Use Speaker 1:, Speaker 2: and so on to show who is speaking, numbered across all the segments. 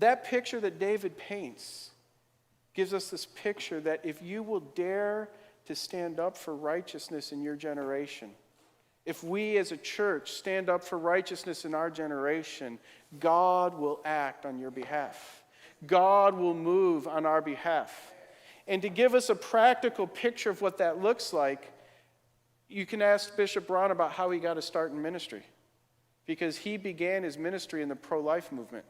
Speaker 1: that picture that David paints gives us this picture that if you will dare to stand up for righteousness in your generation, if we as a church stand up for righteousness in our generation, God will act on your behalf. God will move on our behalf. And to give us a practical picture of what that looks like, you can ask Bishop Braun about how he got a start in ministry, because he began his ministry in the pro-life movement.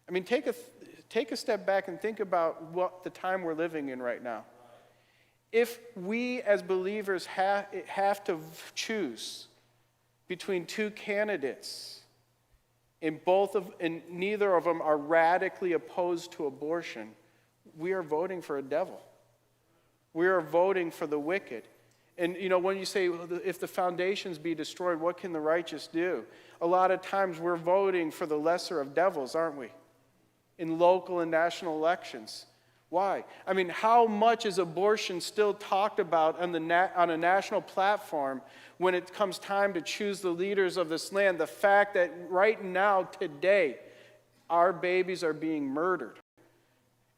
Speaker 1: I mean, take a step back and think about what the time we're living in right now. If we as believers have to choose between two candidates, and neither of them are radically opposed to abortion, we are voting for a devil. We are voting for the wicked. And, when you say, if the foundations be destroyed, what can the righteous do? A lot of times we're voting for the lesser of devils, aren't we? In local and national elections. Why? I mean, how much is abortion still talked about on a national platform when it comes time to choose the leaders of this land? The fact that right now, today, our babies are being murdered.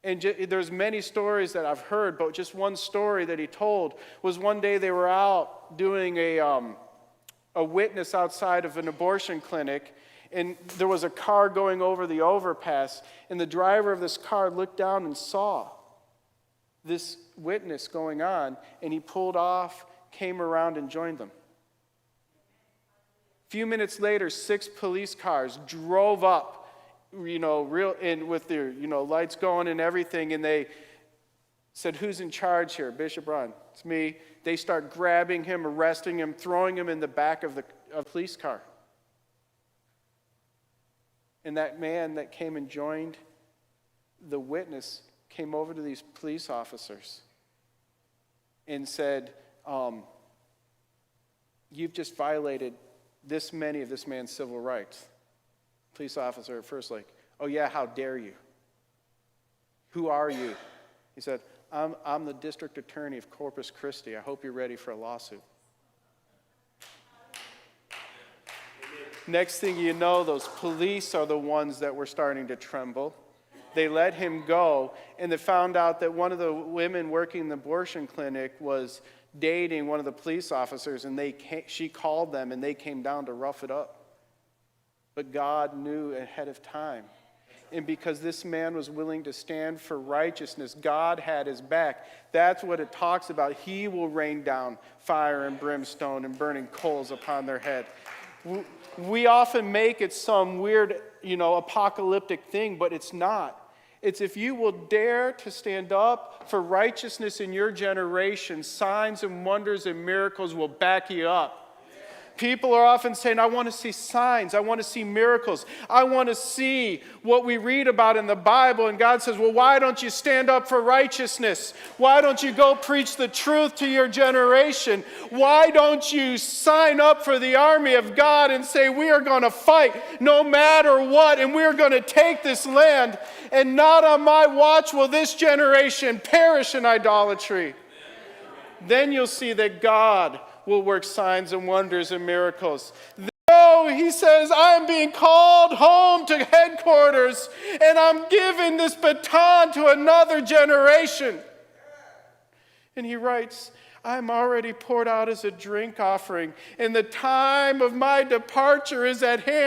Speaker 1: And there's many stories that I've heard, but just one story that he told was one day they were out doing a witness outside of an abortion clinic, and there was a car going over the overpass, and the driver of this car looked down and saw this witness going on, and he pulled off, came around, and joined them. A few minutes later, 6 police cars drove up, with their, lights going and everything, and they said, "Who's in charge here?" "Bishop Braun." "It's me." They start grabbing him, arresting him, throwing him in the back of a police car. And that man that came and joined the witness came over to these police officers and said, "You've just violated this many of this man's civil rights." Police officer at first like, "Oh yeah, how dare you? Who are you?" He said, I'm the district attorney of Corpus Christi. I hope you're ready for a lawsuit." Next thing you know, those police are the ones that were starting to tremble. They let him go, and they found out that one of the women working in the abortion clinic was dating one of the police officers, and she called them, and they came down to rough it up. But God knew ahead of time. And because this man was willing to stand for righteousness, God had his back. That's what it talks about. He will rain down fire and brimstone and burning coals upon their head. We often make it some weird, apocalyptic thing, but it's not. It's if you will dare to stand up for righteousness in your generation, signs and wonders and miracles will back you up. People are often saying, "I want to see signs. I want to see miracles. I want to see what we read about in the Bible." And God says, "Well, why don't you stand up for righteousness? Why don't you go preach the truth to your generation? Why don't you sign up for the army of God and say, we are going to fight no matter what, and we're going to take this land, and not on my watch will this generation perish in idolatry." Then you'll see that God will work signs and wonders and miracles. Though he says, "I'm being called home to headquarters, and I'm giving this baton to another generation." And he writes, "I'm already poured out as a drink offering, and the time of my departure is at hand.